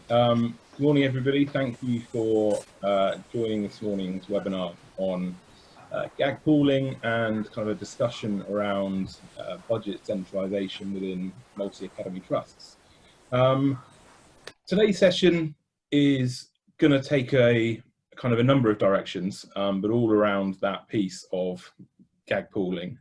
Good morning, everybody. Thank you for joining this morning's webinar on GAG pooling and kind of a discussion around budget centralisation within multi-academy trusts. Today's session is going to take a kind of a number of directions, but all around that piece of GAG pooling.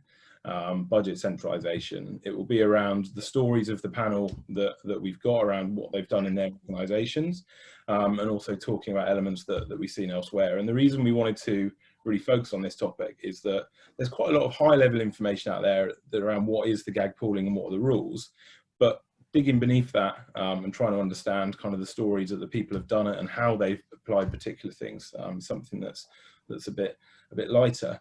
Budget centralisation. It will be around the stories of the panel that we've got around what they've done in their organisations, and also talking about elements that we've seen elsewhere. And the reason we wanted to really focus on this topic is that there's quite a lot of high-level information out there around what is the GAG pooling and what are the rules, but digging beneath that and trying to understand kind of the stories that the people have done it and how they've applied particular things, something that's a bit lighter.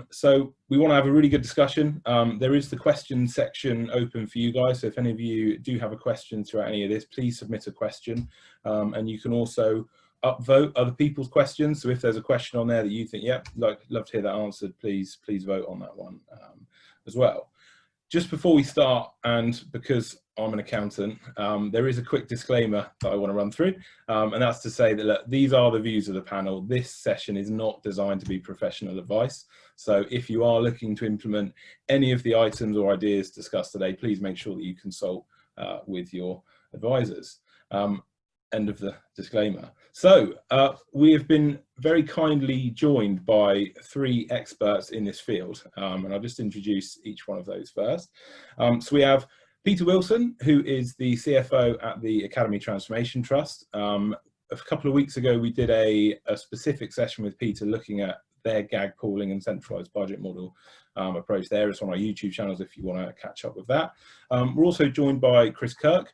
So we want to have a really good discussion. There is the question section open for you guys, so if any of you do have a question throughout any of this, please submit a question, and you can also upvote other people's questions. So if there's a question on there that you think, yep, love to hear that answered, please vote on that one as well. Just before we start, and because I'm an accountant, there is a quick disclaimer that I want to run through, and that's to say that look, these are the views of the panel. This session is not designed to be professional advice. So if you are looking to implement any of the items or ideas discussed today, please make sure that you consult with your advisors. End of the disclaimer. So we have been very kindly joined by three experts in this field, and I'll just introduce each one of those first. So we have Peter Wilson, who is the CFO at the Academy Transformation Trust. A couple of weeks ago, we did a specific session with Peter looking at their GAG pooling and centralised budget model approach there. It's on our YouTube channels if you want to catch up with that. We're also joined by Chris Kirk,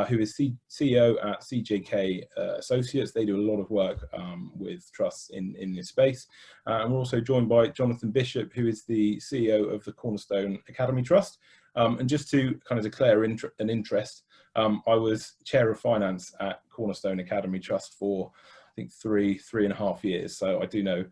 who is CEO at CJK Associates. They do a lot of work with trusts in this space. And we're also joined by Jonathan Bishop, who is the CEO of the Cornerstone Academy Trust. And just to kind of declare an interest, I was chair of finance at Cornerstone Academy Trust for, I think, three and a half years. So I do know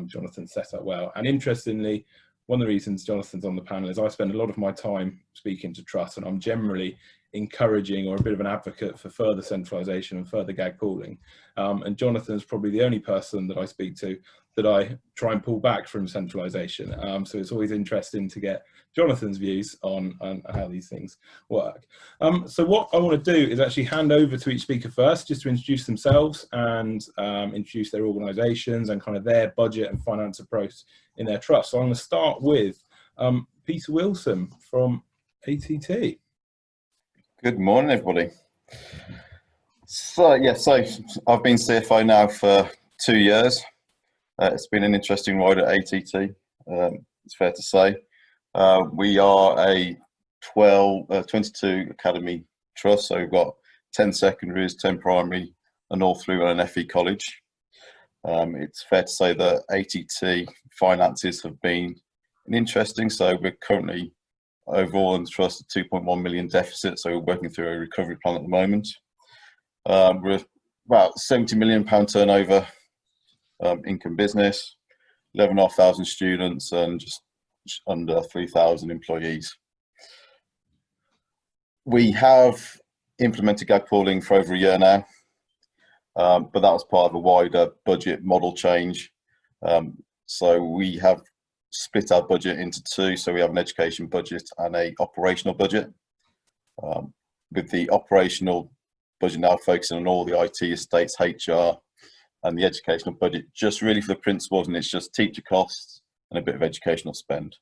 Jonathan's set up well. And interestingly, one of the reasons Jonathan's on the panel is I spend a lot of my time speaking to trusts, and I'm generally encouraging or a bit of an advocate for further centralisation and further GAG pooling. And Jonathan's probably the only person that I speak to that I try and pull back from centralisation. So it's always interesting to get Jonathan's views on how these things work. So what I want to do is actually hand over to each speaker first, just to introduce themselves and introduce their organisations and kind of their budget and finance approach in their trust. So I'm going to start with Peter Wilson from ATT. Good morning, everybody. So I've been CFO now for 2 years. It's been an interesting ride at ATT, it's fair to say. We are a 22 academy trust, so we've got 10 secondaries, 10 primary, and all through an FE college. It's fair to say that ATT finances have been interesting, so we're currently overall in the trust, a 2.1 million deficit, so we're working through a recovery plan at the moment. We're about £70 million turnover income business, 11,500 students, and just under 3,000 employees. We have implemented GAG pooling for over a year now, but that was part of a wider budget model change. So we have split our budget into two, so we have an education budget and a operational budget, with the operational budget now focusing on all the IT estates, HR, and the educational budget just really for the principals, and it's just teacher costs and a bit of educational spend.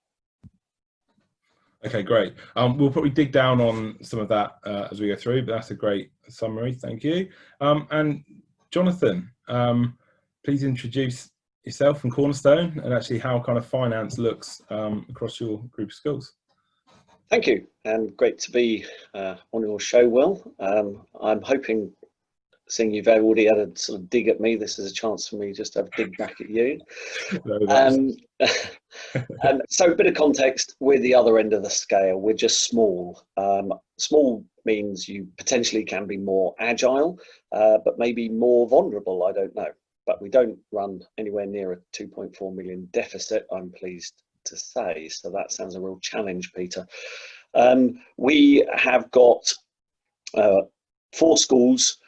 Okay, great. We'll probably dig down on some of that as we go through, but that's a great summary, thank you. And Jonathan, please introduce yourself and Cornerstone, and actually how kind of finance looks across your group of schools. Thank you, and great to be on your show, Will. I'm hoping, seeing you've already had a sort of dig at me, this is a chance for me just to have a dig back at you. So a bit of context, we're the other end of the scale, we're just small. Small means you potentially can be more agile, but maybe more vulnerable, I don't know. But we don't run anywhere near a 2.4 million deficit, I'm pleased to say. So that sounds a real challenge, Peter. We have got 4 schools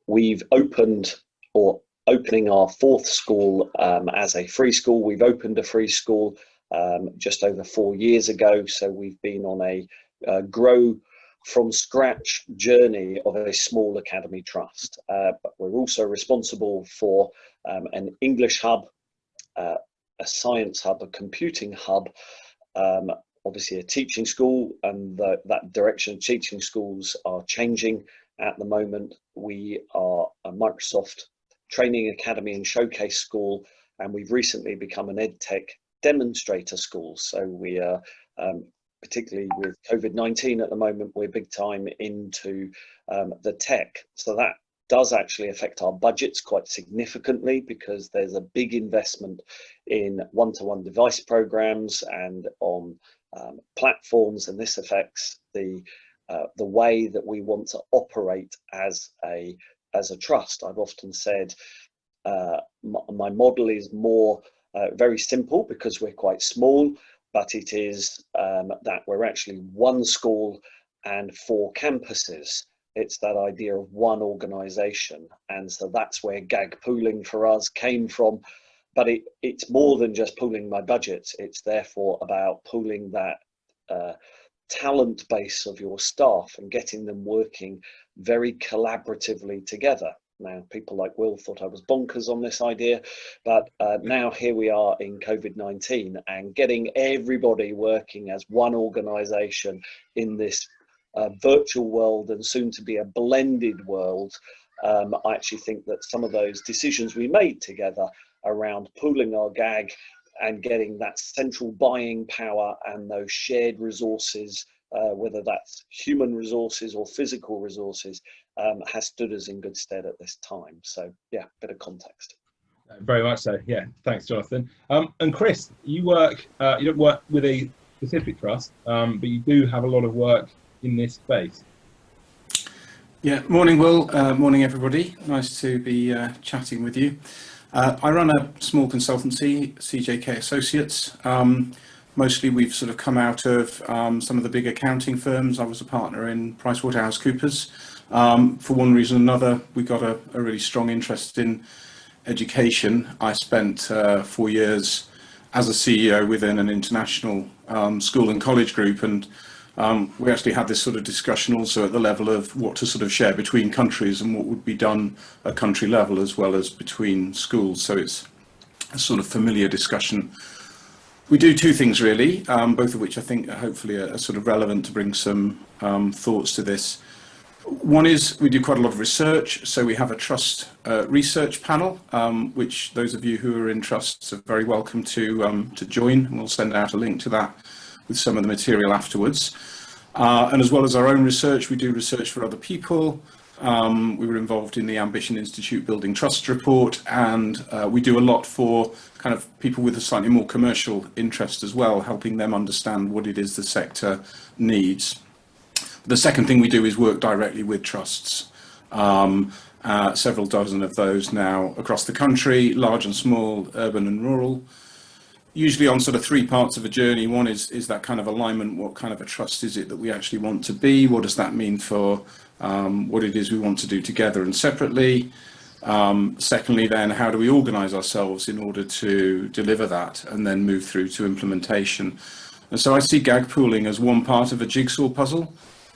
We've opened, or opening our 4th school as a free school. We've opened a free school just over 4 years ago. So we've been on a grow from scratch journey of a small academy trust. But we're also responsible for an English hub, a science hub, a computing hub, obviously a teaching school, and that direction of teaching schools are changing at the moment. We are a Microsoft training academy and showcase school, and we've recently become an EdTech demonstrator school. So we are, particularly with COVID-19 at the moment, we're big time into the tech. So that does actually affect our budgets quite significantly, because there's a big investment in one-to-one device programs and on platforms, and this affects the way that we want to operate as a trust. I've often said my model is more very simple, because we're quite small, but it is that we're actually one school and 4 campuses. It's that idea of one organization, and so that's where GAG Pooling for us came from. But it's more than just pooling my budgets. It's therefore about pooling that talent base of your staff and getting them working very collaboratively together. Now, people like Will thought I was bonkers on this idea, but now here we are in COVID-19, and getting everybody working as one organization in this virtual world, and soon to be a blended world. I actually think that some of those decisions we made together around pooling our GAG and getting that central buying power and those shared resources, whether that's human resources or physical resources, has stood us in good stead at this time. So yeah, bit of context. Very much so. Yeah, thanks, Jonathan. And Chris, you work. You don't work with a specific trust, but you do have a lot of work in this space. Yeah, morning, Will. Morning, everybody. Nice to be chatting with you. I run a small consultancy, CJK Associates. Mostly we've sort of come out of some of the big accounting firms. I was a partner in PricewaterhouseCoopers. For one reason or another, we got a really strong interest in education. I spent 4 years as a CEO within an international school and college group, and we actually had this sort of discussion also at the level of what to sort of share between countries and what would be done at country level as well as between schools. So it's a sort of familiar discussion. We do 2 things really, both of which I think hopefully are sort of relevant to bring some thoughts to this. One is we do quite a lot of research, so we have a trust research panel, which those of you who are in trusts are very welcome to join, and we'll send out a link to that with some of the material afterwards. And as well as our own research, we do research for other people. We were involved in the Ambition Institute Building Trust report, and we do a lot for kind of people with a slightly more commercial interest as well, helping them understand what it is the sector needs. The second thing we do is work directly with trusts, several dozen of those now across the country, large and small, urban and rural, usually on sort of 3 parts of a journey. One is that kind of alignment. What kind of a trust is it that we actually want to be? What does that mean for what it is we want to do together and separately? Secondly, then, how do we organise ourselves in order to deliver that and then move through to implementation? And so I see GAG pooling as one part of a jigsaw puzzle,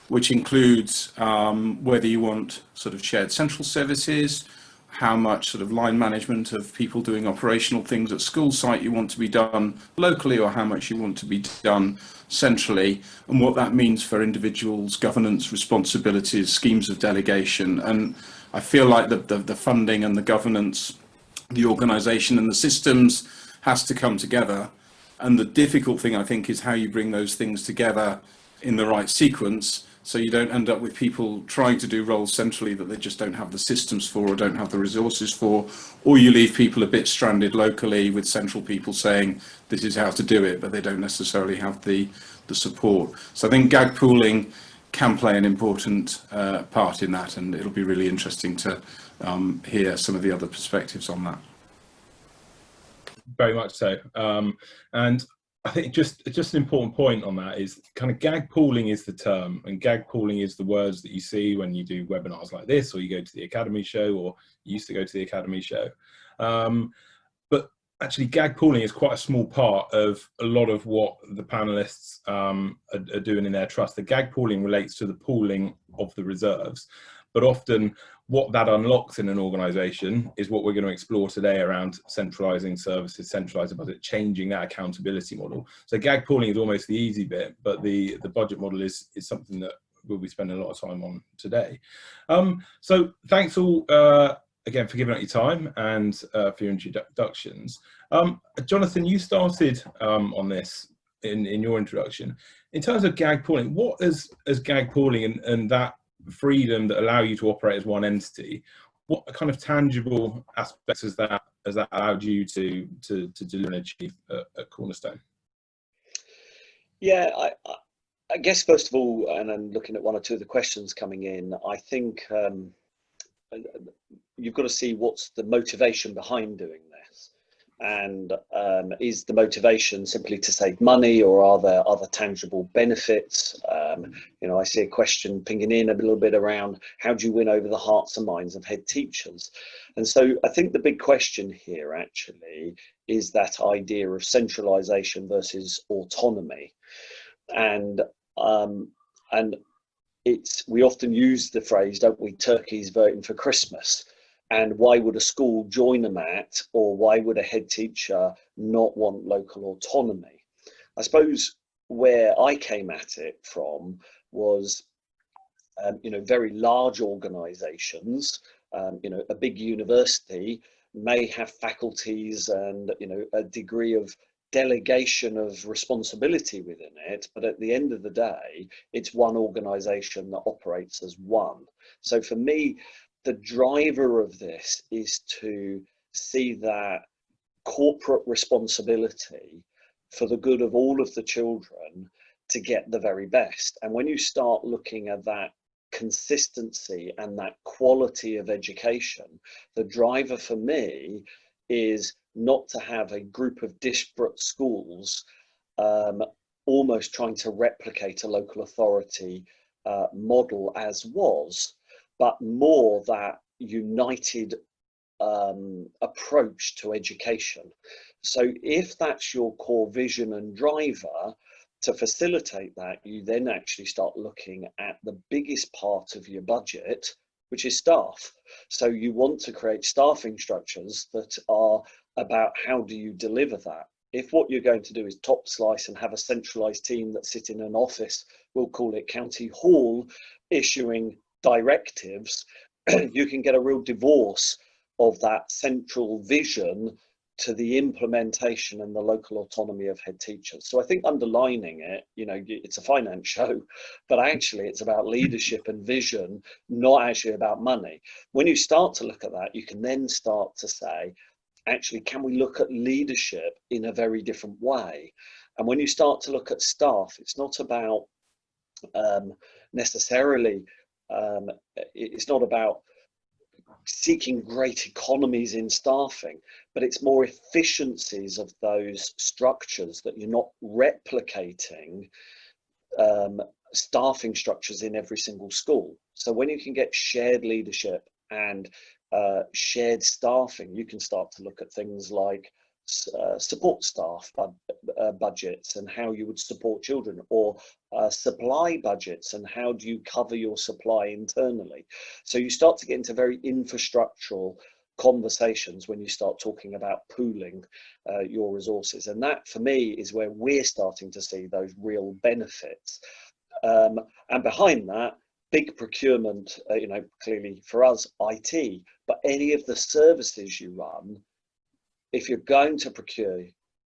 which includes whether you want sort of shared central services, how much sort of line management of people doing operational things at school site you want to be done locally, or how much you want to be done centrally, and what that means for individuals' governance, responsibilities, schemes of delegation. And I feel like the funding and the governance, the organisation and the systems has to come together. And the difficult thing, I think, is how you bring those things together in the right sequence, so you don't end up with people trying to do roles centrally that they just don't have the systems for or don't have the resources for, or you leave people a bit stranded locally with central people saying this is how to do it, but they don't necessarily have the support. So I think GAG pooling can play an important part in that, and it'll be really interesting to hear some of the other perspectives on that. Very much so. And I think just an important point on that is kind of GAG pooling is the term, and GAG pooling is the words that you see when you do webinars like this, or you go to the Academy show, or you used to go to the Academy show. But actually GAG pooling is quite a small part of a lot of what the panelists are doing in their trust. The GAG pooling relates to the pooling of the reserves, but often what that unlocks in an organisation is what we're going to explore today around centralising services, centralising budget, changing that accountability model. So GAG pooling is almost the easy bit, but the budget model is something that we'll be spending a lot of time on today. So thanks all again for giving up your time and for your introductions. Jonathan, you started on this in your introduction. In terms of GAG pooling, what is GAG pooling and that freedom that allow you to operate as one entity, what kind of tangible aspects has that allowed you to deliver and achieve at Cornerstone? Yeah, I guess first of all, and I'm looking at one or two of the questions coming in, I think you've got to see what's the motivation behind doing this. And is the motivation simply to save money, or are there other tangible benefits? You know, I see a question pinging in a little bit around how do you win over the hearts and minds of head teachers? And so I think the big question here actually is that idea of centralisation versus autonomy. And we often use the phrase, don't we, turkeys voting for Christmas. And why would a school join a MAT, or why would a head teacher not want local autonomy? I suppose where I came at it from was, you know, very large organisations. You know, a big university may have faculties and, you know, a degree of delegation of responsibility within it, but at the end of the day, it's one organisation that operates as one. So for me, the driver of this is to see that corporate responsibility for the good of all of the children to get the very best. And when you start looking at that consistency and that quality of education, the driver for me is not to have a group of disparate schools almost trying to replicate a local authority model as was, but more that united approach to education. So if that's your core vision and driver, to facilitate that, you then actually start looking at the biggest part of your budget, which is staff. So you want to create staffing structures that are about how do you deliver that. If what you're going to do is top slice and have a centralised team that sit in an office, we'll call it County Hall, issuing directives, you can get a real divorce of that central vision to the implementation and the local autonomy of head teachers. So I think underlining it, you know, it's a finance show, but actually it's about leadership and vision, not actually about money. When you start to look at that, you can then start to say, actually, can we look at leadership in a very different way? And when you start to look at staff, it's not about necessarily, it's not about seeking great economies in staffing, but it's more efficiencies of those structures, that you're not replicating staffing structures in every single school. So when you can get shared leadership and shared staffing, you can start to look at things like support staff budgets and how you would support children, or supply budgets and how do you cover your supply internally. So you start to get into very infrastructural conversations when you start talking about pooling your resources, and that for me is where we're starting to see those real benefits. And behind that, big procurement, you know, clearly for us IT, but any of the services you run, if you're going to procure,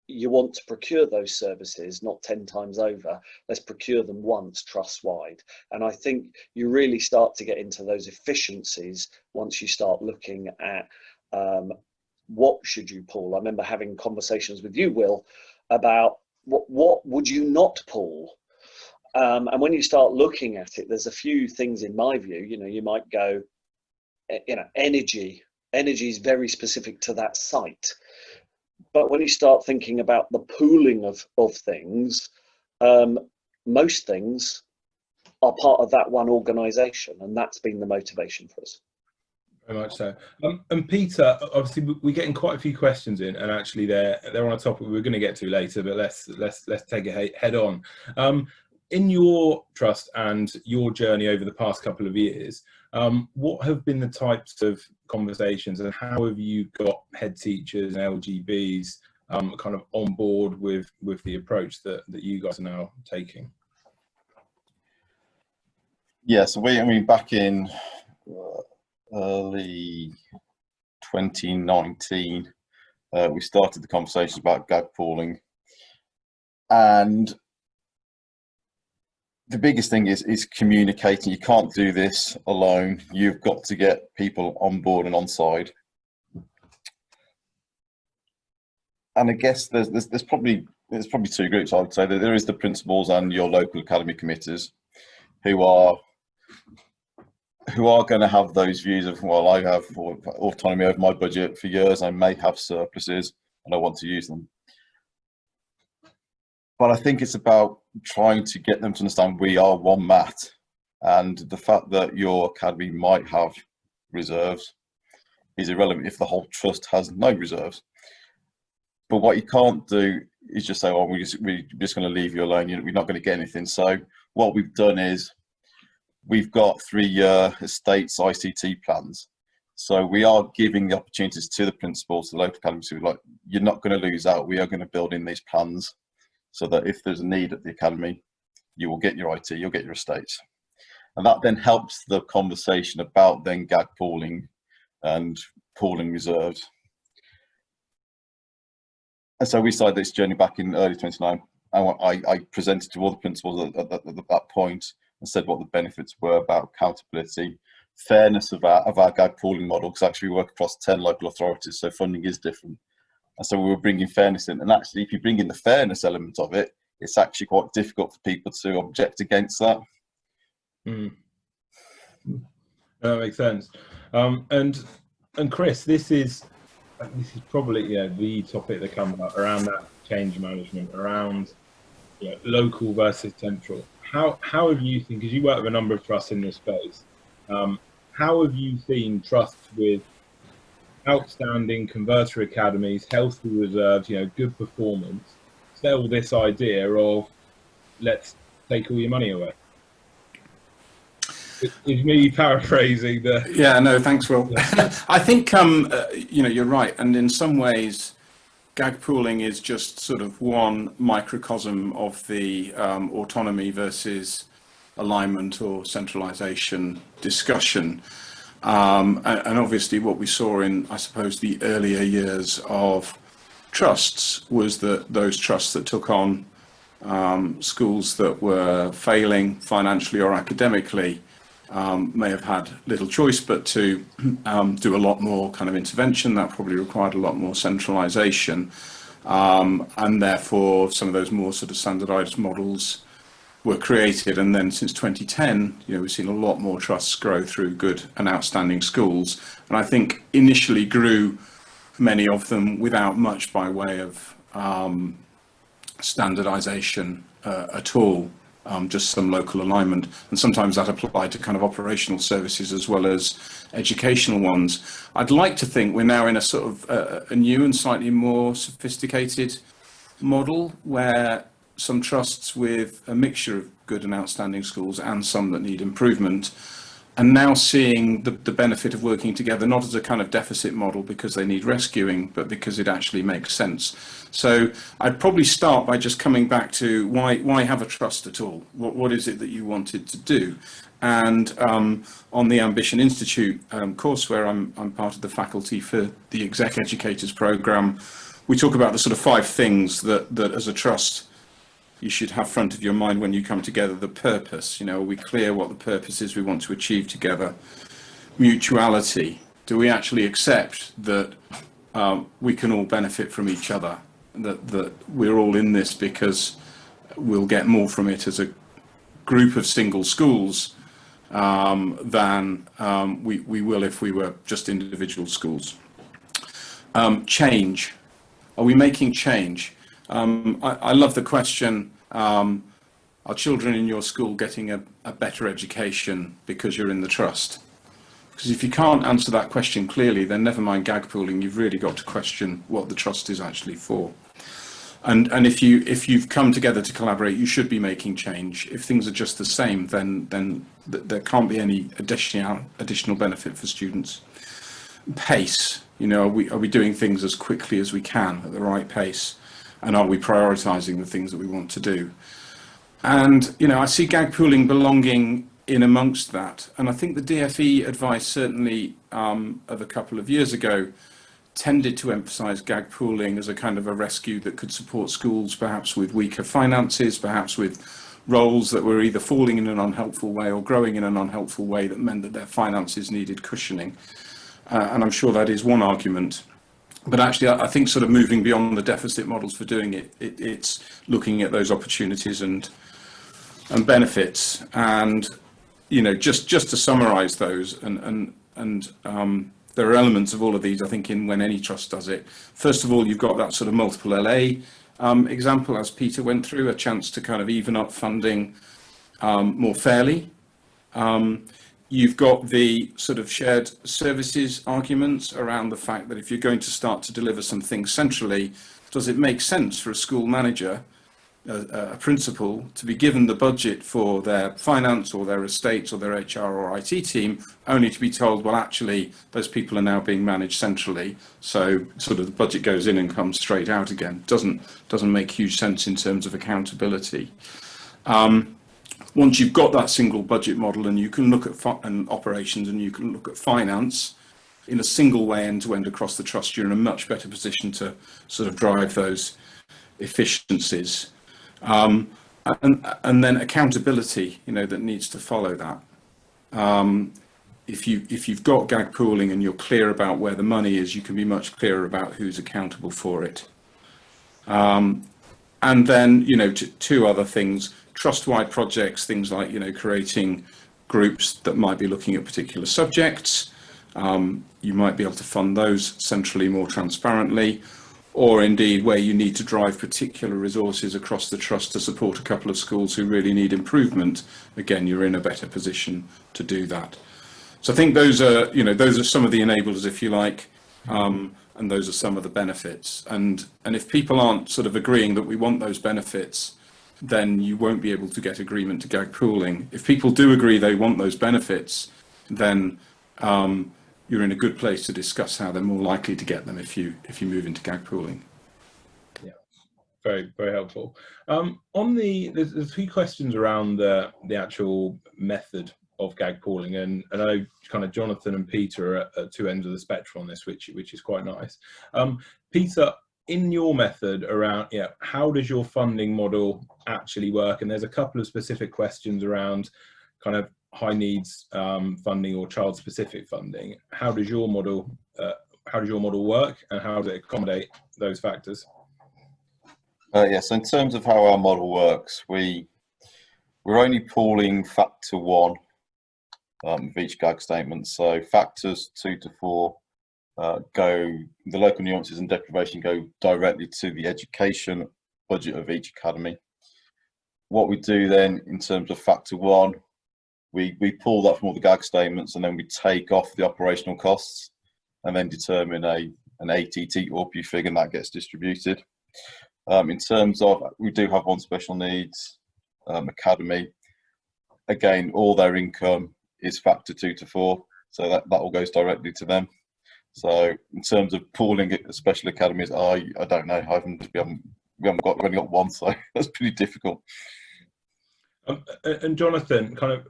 you want to procure those services not 10 times over. Let's procure them once, trust-wide. And I think you really start to get into those efficiencies once you start looking at what should you pool. I remember having conversations with you, Will, about what would you not pool? And when you start looking at it, there's a few things in my view. You know, you might go, you know, energy is very specific to that site. But when you start thinking about the pooling of things, most things are part of that one organisation, and that's been the motivation for us. Very much so. And Peter, obviously we're getting quite a few questions in, and actually they're on a topic we're going to get to later, but let's take it head on. In your trust and your journey over the past couple of years, what have been the types of conversations, and how have you got head teachers and LGBs kind of on board with the approach that you guys are now taking? Yeah, so I mean, back in early 2019, we started the conversations about GAG pooling, and the biggest thing is communicating. You can't do this alone. You've got to get people on board and on side. And I guess there's probably two groups. I would say that there is the principals and your local academy committees who are going to have those views of, well, I have autonomy over my budget for years. I may have surpluses and I want to use them. But I think it's about trying to get them to understand we are one mat, and the fact that your academy might have reserves is irrelevant if the whole trust has no reserves. But what you can't do is just say, "Oh, we're just going to leave you alone. We're not going to get anything." So what we've done is we've got 3-year estates ICT plans. So we are giving the opportunities to the principals, the local academies, who are like, "You're not going to lose out. We are going to build in these plans, so that if there's a need at the academy, you will get your IT, you'll get your estates." And that then helps the conversation about then GAG pooling and pooling reserves. And so we started this journey back in early 2019. I presented to all the principals at that point and said what the benefits were about accountability, fairness of our GAG pooling model, because actually we work across 10 local authorities, so funding is different. And so we were bringing fairness in. And actually, if you bring in the fairness element of it, it's actually quite difficult for people to object against that. That makes sense. And Chris, this is probably the topic that comes up around that change management, around local versus central. How have you seen, because you work with a number of trusts in this space, how have you seen trusts with outstanding converter academies, healthy reserves, good performance, sell this idea of let's take all your money away? Is me paraphrasing the... Yeah, no, thanks, Will. I think, you're right. And in some ways, GAG pooling is just sort of one microcosm of the autonomy versus alignment or centralization discussion. And obviously what we saw in, I suppose, the earlier years of trusts was that those trusts that took on schools that were failing financially or academically may have had little choice but to do a lot more kind of intervention. That probably required a lot more centralization. And therefore, some of those more sort of standardized models were created. And then since 2010, we've seen a lot more trusts grow through good and outstanding schools. And I think initially grew many of them without much by way of standardization at all. Just some local alignment, and sometimes that applied to kind of operational services as well as educational ones. I'd like to think we're now in a sort of a new and slightly more sophisticated model where some trusts with a mixture of good and outstanding schools and some that need improvement, and now seeing the benefit of working together, not as a kind of deficit model because they need rescuing, but because it actually makes sense. So I'd probably start by just coming back to why have a trust at all? What is it that you wanted to do? And on the Ambition Institute course, where I'm part of the faculty for the Exec Educators Programme, we talk about the sort of 5 things that as a trust you should have front of your mind when you come together. The purpose, are we clear what the purpose is we want to achieve together? Mutuality, do we actually accept that we can all benefit from each other, that we're all in this because we'll get more from it as a group of single schools than we will if we were just individual schools. Change. Are we making change? I love the question, are children in your school getting a better education because you're in the trust? Because if you can't answer that question clearly, then never mind GAG pooling, you've really got to question what the trust is actually for. And if you've come together to collaborate, you should be making change. If things are just the same, then there can't be any additional benefit for students. Pace, are we doing things as quickly as we can at the right pace, and are we prioritising the things that we want to do? And I see GAG pooling belonging in amongst that, and I think the DFE advice certainly of a couple of years ago tended to emphasise GAG pooling as a kind of a rescue that could support schools perhaps with weaker finances, perhaps with roles that were either falling in an unhelpful way or growing in an unhelpful way that meant that their finances needed cushioning. And I'm sure that is one argument. But actually, I think sort of moving beyond the deficit models for doing it, it's looking at those opportunities and benefits. And, just to summarise those, and there are elements of all of these, I think, in when any trust does it. First of all, you've got that sort of multiple LA example, as Peter went through, a chance to kind of even up funding more fairly. You've got the sort of shared services arguments around the fact that if you're going to start to deliver some things centrally, does it make sense for a school manager, a principal, to be given the budget for their finance or their estates or their HR or IT team, only to be told, well, actually, those people are now being managed centrally, so sort of the budget goes in and comes straight out again. Doesn't make huge sense in terms of accountability. Once you've got that single budget model and you can look at operations and you can look at finance in a single way end-to-end across the trust, you're in a much better position to sort of drive those efficiencies. And then accountability, that needs to follow that. If you've got GAG pooling and you're clear about where the money is, you can be much clearer about who's accountable for it. And then, two other things, trust-wide projects, things like, creating groups that might be looking at particular subjects. You might be able to fund those centrally more transparently, or indeed where you need to drive particular resources across the trust to support a couple of schools who really need improvement. Again, you're in a better position to do that. So I think those are some of the enablers, if you like, and those are some of the benefits. And if people aren't sort of agreeing that we want those benefits, then you won't be able to get agreement to GAG pooling. If people do agree they want those benefits, then you're in a good place to discuss how they're more likely to get them if you move into GAG pooling. Yeah, very, very helpful. There's a few questions around the actual method of GAG pooling, and I know kind of Jonathan and Peter are at two ends of the spectrum on this, which is quite nice. Peter, in your method around, how does your funding model actually work? And there's a couple of specific questions around kind of high needs funding or child specific funding. How does your model work, and how does it accommodate those factors? Yes, in terms of how our model works, we're only pooling factor 1 of each GAG statement. So factors 2 to 4 the local nuances and deprivation go directly to the education budget of each academy. What we do then in terms of factor 1, we pull that from all the GAG statements, and then we take off the operational costs and then determine an ATT ORPU figure, and that gets distributed. In terms of, we do have one special needs academy. Again, all their income is factor 2 to 4, so that all goes directly to them. So in terms of pooling at special academies, I don't know. We haven't got, we've only got one, so that's pretty difficult. And Jonathan, kind of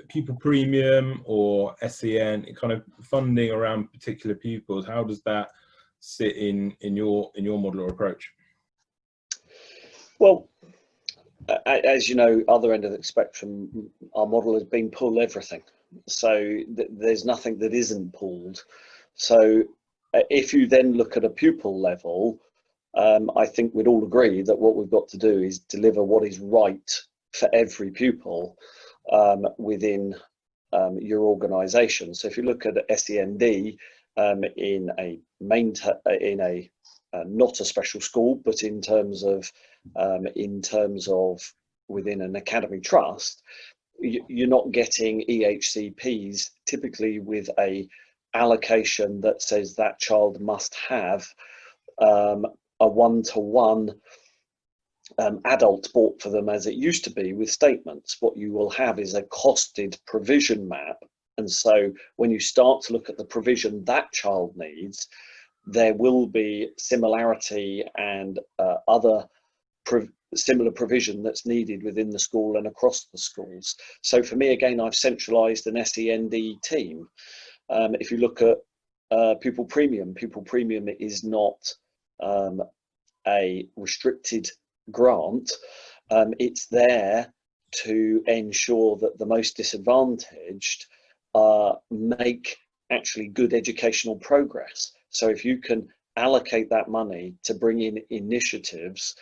pupil premium or SEN, kind of funding around particular pupils, how does that sit in your model or approach? Well, as you know, other end of the spectrum, our model has been pool everything. So there's nothing that isn't pooled. So if you then look at a pupil level, I think we'd all agree that what we've got to do is deliver what is right for every pupil within your organisation. So if you look at SEND in a not a special school, but in terms of within an academy trust, you're not getting EHCPs typically with a allocation that says that child must have a one-to-one adult bought for them as it used to be with statements. What you will have is a costed provision map. And so when you start to look at the provision that child needs, there will be similarity and other similar provision that's needed within the school and across the schools. So for me, again, I've centralised an SEND team. If you look at pupil premium is not a restricted grant. It's there to ensure that the most disadvantaged make actually good educational progress. So if you can allocate that money to bring in initiatives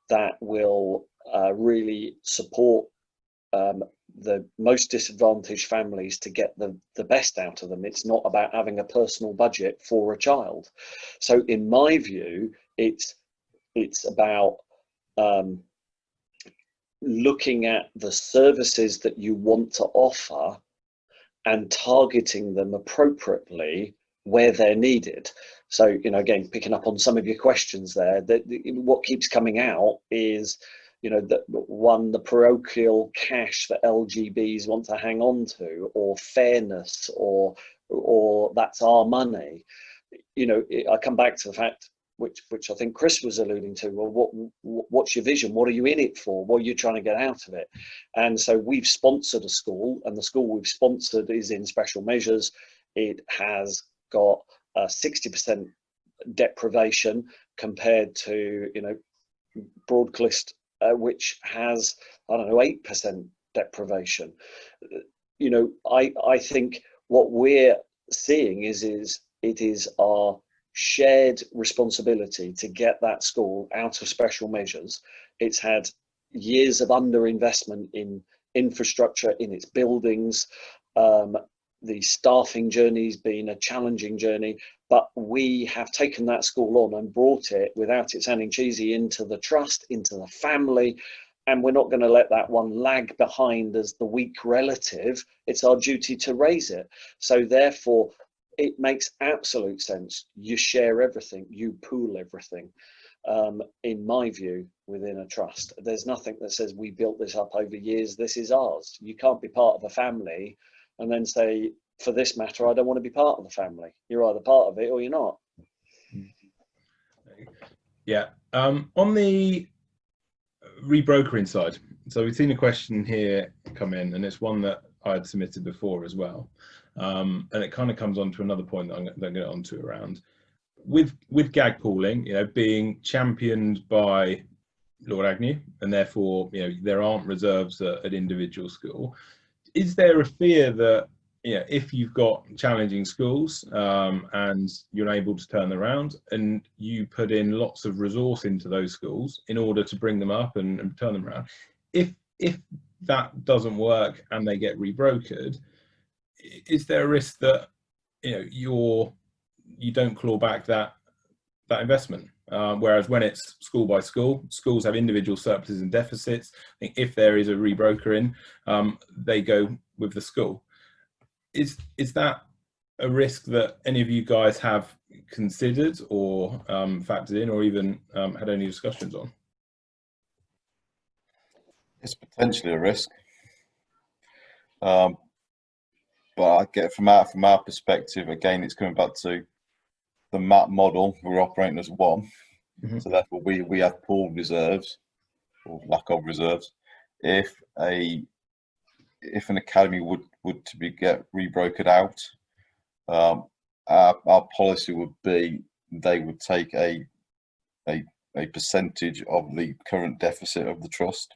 that will really support the most disadvantaged families to get the best out of them. It's not about having a personal budget for a child. So in my view, it's about looking at the services that you want to offer and targeting them appropriately where they're needed. So, you know, again, picking up on some of your questions there, that what keeps coming out is, you know, that one, the parochial cash that LGBs want to hang on to, or fairness, or that's our money. You know, I come back to the fact, which I think Chris was alluding to, well, what's your vision? What are you in it for? What are you trying to get out of it? And so we've sponsored a school, and the school we've sponsored is in special measures. It has got 60% deprivation compared to, you know, Broadcliffe, which has, I don't know, 8% deprivation. You know, I think what we're seeing is it is our shared responsibility to get that school out of special measures. It's had years of underinvestment in infrastructure, in its buildings. The staffing journey's been a challenging journey, but we have taken that school on and brought it, without it sounding cheesy, into the trust, into the family, and we're not going to let that one lag behind as the weak relative. It's our duty to raise it. So therefore, it makes absolute sense. You share everything, you pool everything. In my view, within a trust, there's nothing that says we built this up over years, this is ours. You can't be part of a family and then say, for this matter, I don't want to be part of the family. You're either part of it or you're not. Yeah. On the rebrokering side, so we've seen a question here come in, and it's one that I had submitted before as well. And it kind of comes on to another point that I'm going to get onto around with GAG pooling, you know, being championed by Lord Agnew, and therefore, you know, there aren't reserves at individual school. Is there a fear that, you know, if you've got challenging schools and you're able to turn them around, and you put in lots of resource into those schools in order to bring them up and turn them around, if that doesn't work and they get rebrokered, is there a risk that, you know, you don't claw back that investment? Whereas when it's school by school, schools have individual surpluses and deficits. I think if there is a rebroker in, they go with the school. Is that a risk that any of you guys have considered or factored in, or even had any discussions on? It's potentially a risk, but I get from our perspective, again, it's coming back to the MAP model. We're operating as one, so therefore we have pooled reserves or lack of reserves. If an academy would to get rebrokered out, our policy would be they would take a percentage of the current deficit of the trust.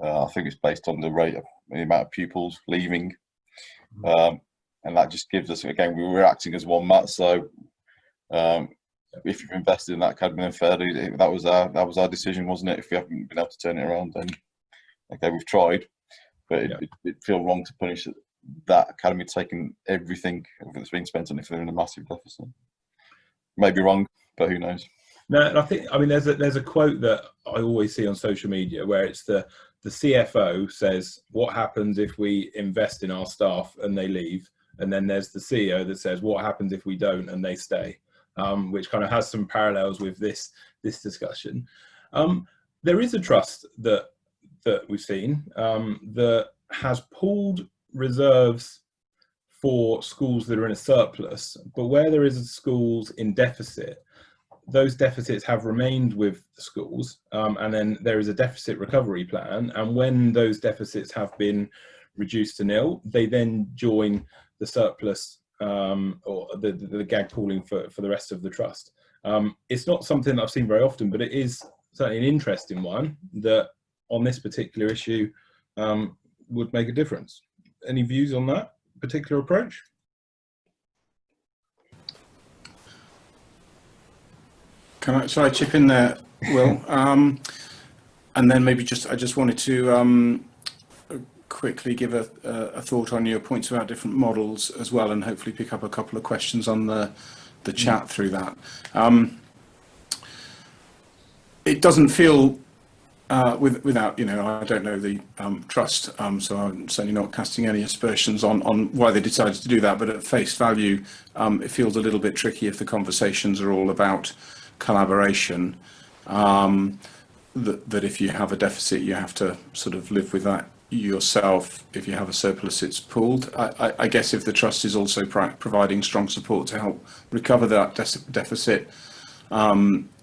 I think it's based on the rate of the amount of pupils leaving, and that just gives us, again, we were acting as one MAT. So if you've invested in that academy, then fairly, that was our decision, wasn't it? If we haven't been able to turn it around, then okay, we've tried, but it feels wrong to punish that academy taking everything that's being spent on it if they're in a massive deficit. Maybe wrong, but who knows? No, and I mean, there's a quote that I always see on social media where it's the CFO says, what happens if we invest in our staff and they leave? And then there's the CEO that says, what happens if we don't and they stay? Which kind of has some parallels with this discussion. There is a trust that we've seen that has pooled reserves for schools that are in a surplus, but where there is schools in deficit, those deficits have remained with the schools, and then there is a deficit recovery plan, and when those deficits have been reduced to nil, they then join the surplus or the GAG pooling for the rest of the trust. It's not something that I've seen very often, but it is certainly an interesting one that on this particular issue would make a difference. Any views on that particular approach? Shall I chip in there, Will? And then maybe I just wanted to quickly give a thought on your points about different models as well, and hopefully pick up a couple of questions on the chat through that. It doesn't feel without, I don't know the trust, so I'm certainly not casting any aspersions on why they decided to do that, but at face value, it feels a little bit tricky if the conversations are all about collaboration, that if you have a deficit, you have to sort of live with that yourself. If you have a surplus, it's pooled. I guess if the trust is also providing strong support to help recover that deficit,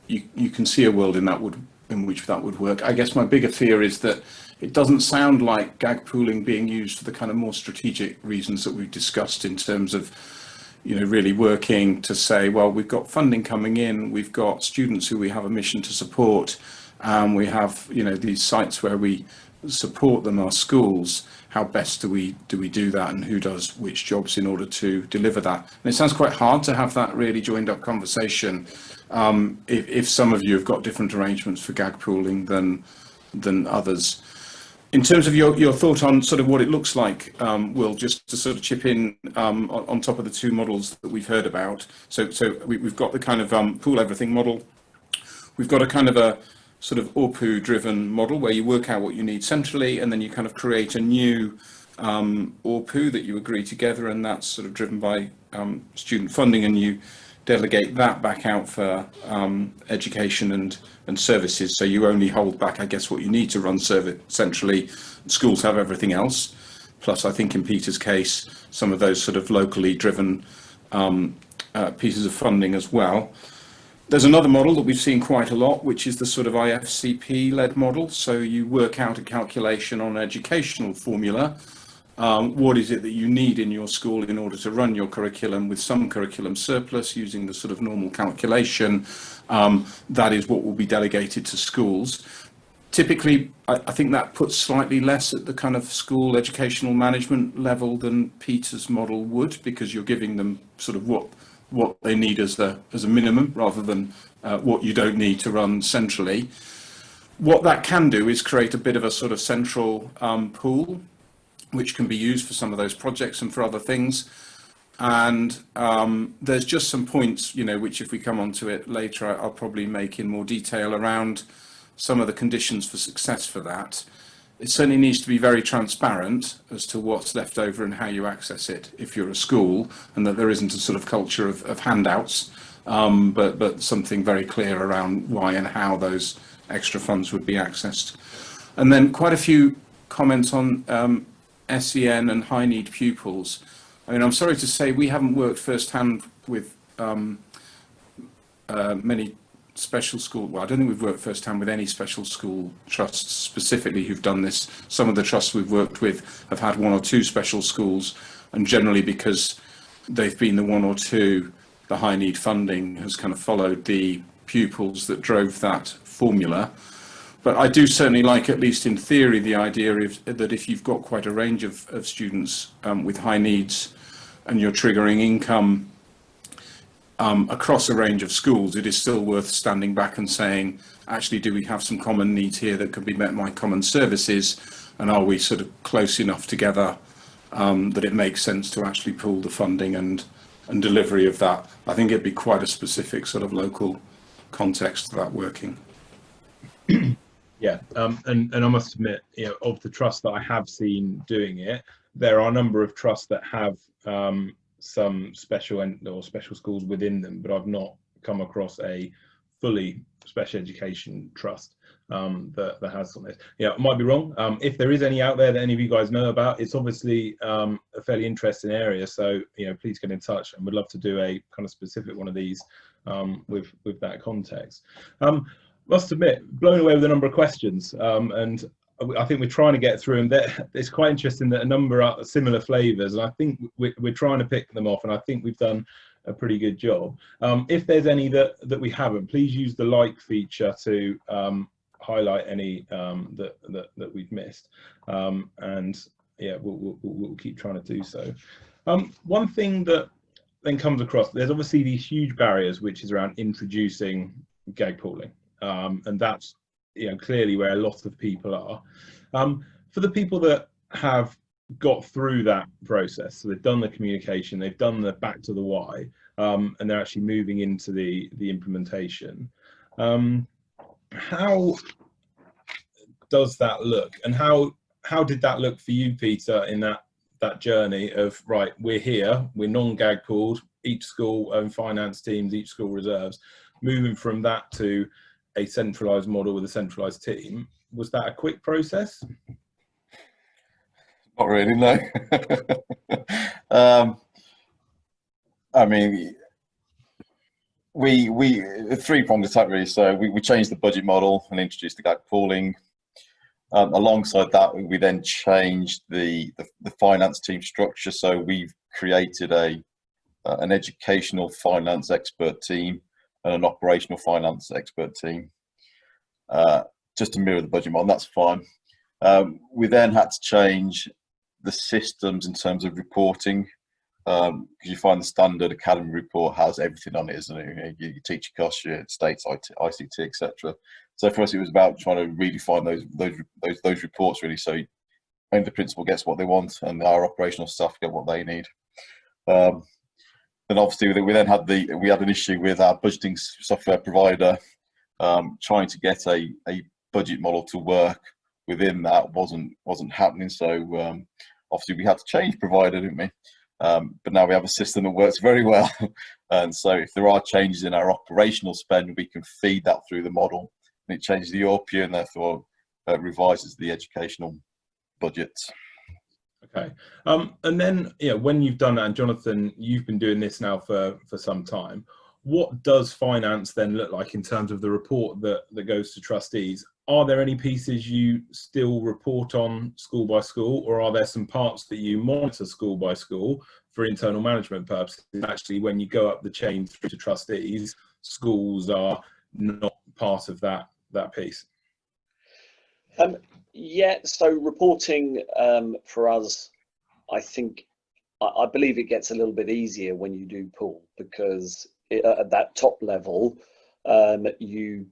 you can see a world in which that would work. I guess my bigger fear is that it doesn't sound like GAG pooling being used for the kind of more strategic reasons that we've discussed in terms of, really working to say, well, we've got funding coming in, we've got students who we have a mission to support, and we have, these sites where we support them, our schools. How best do we do that, and who does which jobs in order to deliver that? And it sounds quite hard to have that really joined up conversation if some of you have got different arrangements for GAG pooling than others. In terms of your thought on sort of what it looks like, Will, just to sort of chip in on top of the two models that we've heard about. So we've got the kind of pool everything model. We've got a kind of a sort of ORPU driven model where you work out what you need centrally, and then you kind of create a new ORPU that you agree together, and that's sort of driven by student funding, and you delegate that back out for education and services. So you only hold back, I guess, what you need to run service centrally. Schools have everything else. Plus, I think in Peter's case, some of those sort of locally driven pieces of funding as well. There's another model that we've seen quite a lot, which is the sort of IFCP-led model. So you work out a calculation on an educational formula. What is it that you need in your school in order to run your curriculum with some curriculum surplus using the sort of normal calculation? That is what will be delegated to schools. Typically, I think that puts slightly less at the kind of school educational management level than Peter's model would, because you're giving them sort of what they need as a minimum rather than what you don't need to run centrally. What that can do is create a bit of a sort of central pool, which can be used for some of those projects and for other things. And there's just some points, which if we come on to it later, I'll probably make in more detail around some of the conditions for success for that. It certainly needs to be very transparent as to what's left over and how you access it if you're a school, and that there isn't a sort of culture of handouts, but something very clear around why and how those extra funds would be accessed. And then quite a few comments on SEN and high need pupils. I mean, I'm sorry to say we haven't worked firsthand with many special school, well, I don't think we've worked firsthand with any special school trusts specifically who've done this. Some of the trusts we've worked with have had one or two special schools, and generally because they've been the one or two, the high need funding has kind of followed the pupils that drove that formula. But I do certainly like, at least in theory, the idea that if you've got quite a range of students with high needs and you're triggering income across a range of schools, it is still worth standing back and saying, actually, do we have some common needs here that could be met by common services? And are we sort of close enough together that it makes sense to actually pool the funding and delivery of that? I think it'd be quite a specific sort of local context of that working. Yeah, and I must admit, you know, of the trusts that I have seen doing it, there are a number of trusts that have some special schools within them, but I've not come across a fully special education trust that has something. Yeah, I might be wrong. If there is any out there that any of you guys know about, it's obviously a fairly interesting area. So, you know, please get in touch, and we'd love to do a kind of specific one of these with that context. Must admit, blown away with the number of questions, and I think we're trying to get through them. It's quite interesting that a number are similar flavours, and I think we're trying to pick them off, and I think we've done a pretty good job. If there's any that we haven't, please use the like feature to highlight any that we've missed, and yeah, we'll keep trying to do so. One thing that then comes across, there's obviously these huge barriers, which is around introducing GAG pooling. And that's, you know, clearly where a lot of people are. For the people that have got through that process, so they've done the communication, they've done the back to the why, and they're actually moving into the implementation. How does that look, and how did that look for you, Peter, in that journey of, right, we're here, we're non-GAG pooled, each school own finance teams, each school reserves, moving from that to a centralized model with a centralized team? Was that a quick process? Not really, no. I mean, we three-pronged attack really. So we changed the budget model and introduced the GAG pooling. Alongside that, we then changed the finance team structure. So we've created an educational finance expert team and an operational finance expert team, just to mirror the budget model. That's fine. We then had to change the systems in terms of reporting, because you find the standard academy report has everything on it, isn't it? Your teacher costs, your states, ICT, etc. So for us, it was about trying to redefine those reports really. So only the principal gets what they want, and our operational staff get what they need. And obviously, we had an issue with our budgeting software provider trying to get a budget model to work within that wasn't happening. So obviously, we had to change provider, didn't we? But now we have a system that works very well. And so if there are changes in our operational spend, we can feed that through the model, and it changes the OPU and therefore revises the educational budgets. Okay, and then, you know, when you've done that, and Jonathan, you've been doing this now for some time, what does finance then look like in terms of the report that goes to trustees? Are there any pieces you still report on school by school, or are there some parts that you monitor school by school for internal management purposes? Actually, when you go up the chain through to trustees, schools are not part of that piece. Yeah, so reporting for us, I believe it gets a little bit easier when you do pool, because at that top level, you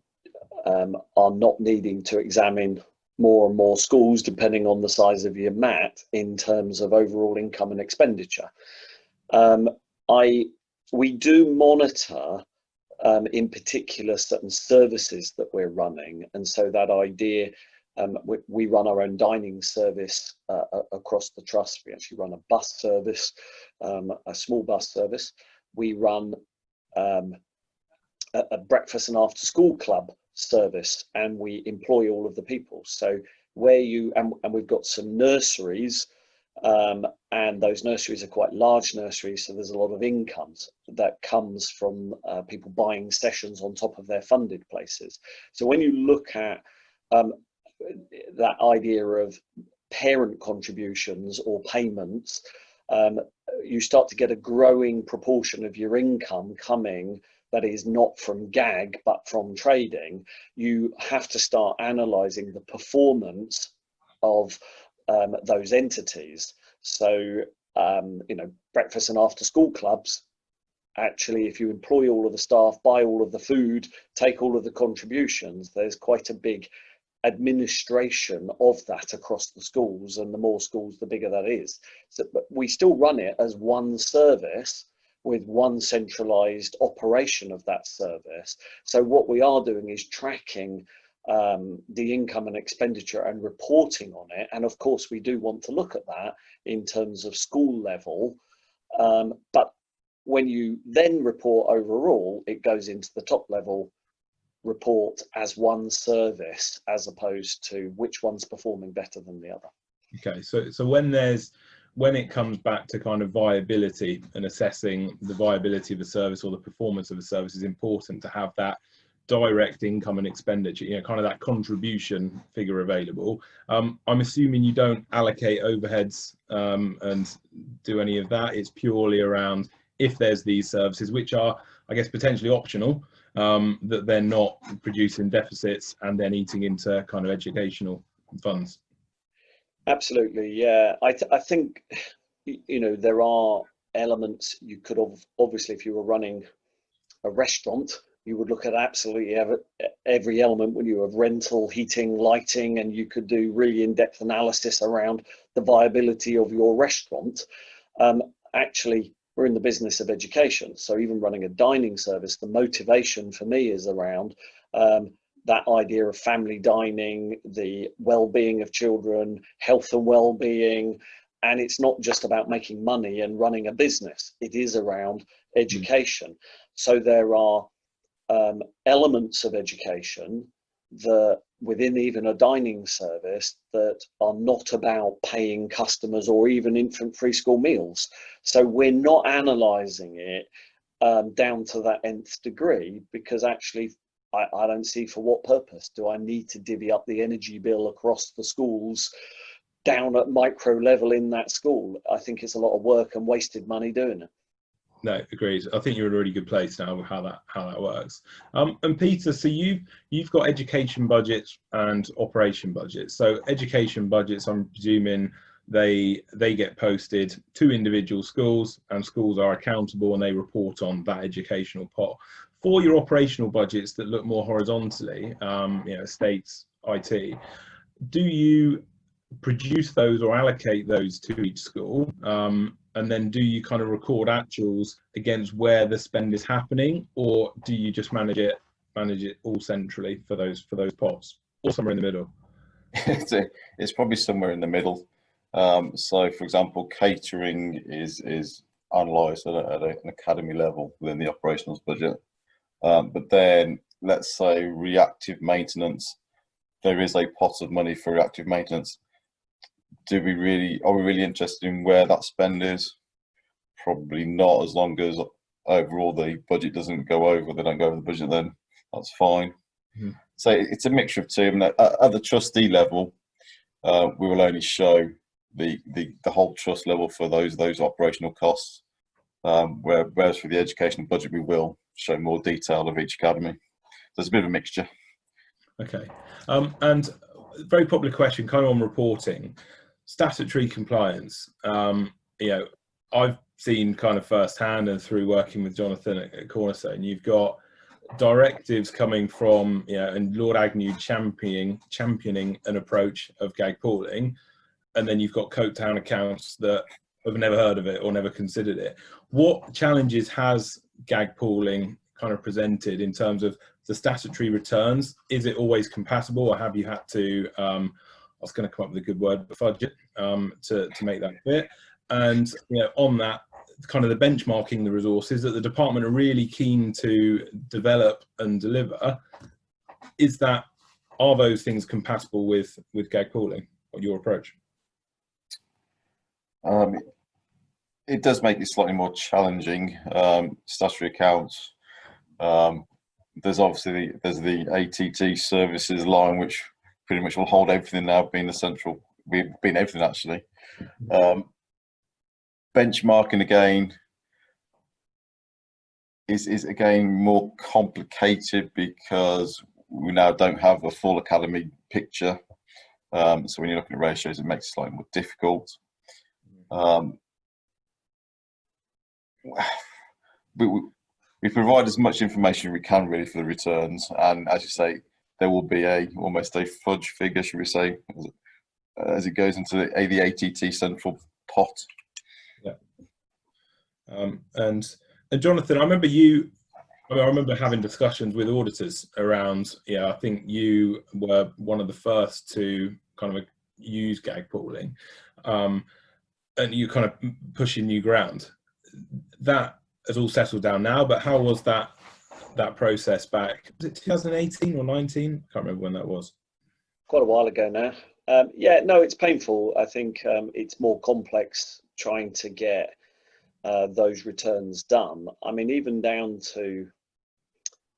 are not needing to examine more and more schools depending on the size of your mat in terms of overall income and expenditure. We do monitor in particular certain services that we're running, and so that idea, we run our own dining service across the trust. We actually run a bus service, a small bus service. We run a breakfast and after school club service, and we employ all of the people. So and we've got some nurseries, and those nurseries are quite large nurseries, so there's a lot of incomes that comes from people buying sessions on top of their funded places. So when you look at that idea of parent contributions or payments, you start to get a growing proportion of your income coming that is not from GAG but from trading. You have to start analysing the performance of those entities. So you know, breakfast and after school clubs, actually, if you employ all of the staff, buy all of the food, take all of the contributions, there's quite a big administration of that across the schools, and the more schools, the bigger that is. So, but we still run it as one service, with one centralized operation of that service. So what we are doing is tracking the income and expenditure and reporting on it. And of course, we do want to look at that in terms of school level. But when you then report overall, it goes into the top level report as one service, as opposed to which one's performing better than the other. Okay, so when it comes back to kind of viability and assessing the viability of a service or the performance of a service, is important to have that direct income and expenditure, you know, kind of that contribution figure available. I'm assuming you don't allocate overheads and do any of that. It's purely around if there's these services which are, I guess, potentially optional, that they're not producing deficits and then eating into kind of educational funds. Absolutely, yeah. I think, you know, there are elements you could have, obviously, if you were running a restaurant, you would look at absolutely every element when you have rental, heating, lighting, and you could do really in-depth analysis around the viability of your restaurant. Actually, we're in the business of education. So even running a dining service, the motivation for me is around that idea of family dining, the well-being of children, health and well-being. And it's not just about making money and running a business. It is around education. So there are elements of education that within even a dining service that are not about paying customers or even infant free school meals. So we're not analysing it down to that nth degree, because actually I don't see for what purpose do I need to divvy up the energy bill across the schools down at micro level in that school. I think it's a lot of work and wasted money doing it. No, agreed. I think you're in a really good place now with how that works. And Peter, so you've got education budgets and operation budgets. So education budgets, I'm presuming they get posted to individual schools, and schools are accountable and they report on that educational pot. For your operational budgets that look more horizontally, you know, estates, IT, do you produce those or allocate those to each school? And then do you kind of record actuals against where the spend is happening, or do you just manage it all centrally for those pots, or somewhere in the middle? It's probably somewhere in the middle. So, for example, catering is analysed at an academy level within the operationals budget. But then, let's say reactive maintenance, there is a pot of money for reactive maintenance. Are we really interested in where that spend is? Probably not, as long as overall the budget doesn't go over. They don't go over the budget, then that's fine. So it's a mixture of two. And at the trustee level, we will only show the whole trust level for those operational costs, whereas for the education budget we will show more detail of each academy. So it's a bit of a mixture. Okay, and very popular question, kind of on reporting. Statutory compliance. You know, I've seen kind of firsthand and through working with Jonathan at Cornerstone, you've got directives coming from, you know, and Lord Agnew championing an approach of GAG pooling, and then you've got Coketown accounts that have never heard of it or never considered it. What challenges has GAG pooling kind of presented in terms of the statutory returns? Is it always compatible, or have you had to I was going to come up with a good word, budget, to make that fit? And, you know, on that, kind of the benchmarking the resources that the department are really keen to develop and deliver, are those things compatible with GAG pooling or your approach? It does make it slightly more challenging. Statutory accounts. There's the ATT services line, which pretty much will hold everything now, being everything actually. Benchmarking again is again more complicated because we now don't have a full academy picture. So when you're looking at ratios, it makes it slightly more difficult. We provide as much information we can really for the returns, and as you say, there will be almost a fudge figure, should we say, as it goes into the ATT central pot. Yeah. And And Jonathan, I remember having discussions with auditors around, I think you were one of the first to kind of use GAG pooling, and you kind of pushing new ground. That has all settled down now, but how was that process back? Was it 2018 or 19? Can't remember when that was. Quite a while ago now. Yeah, no, it's painful. I think it's more complex trying to get those returns done. I mean, even down to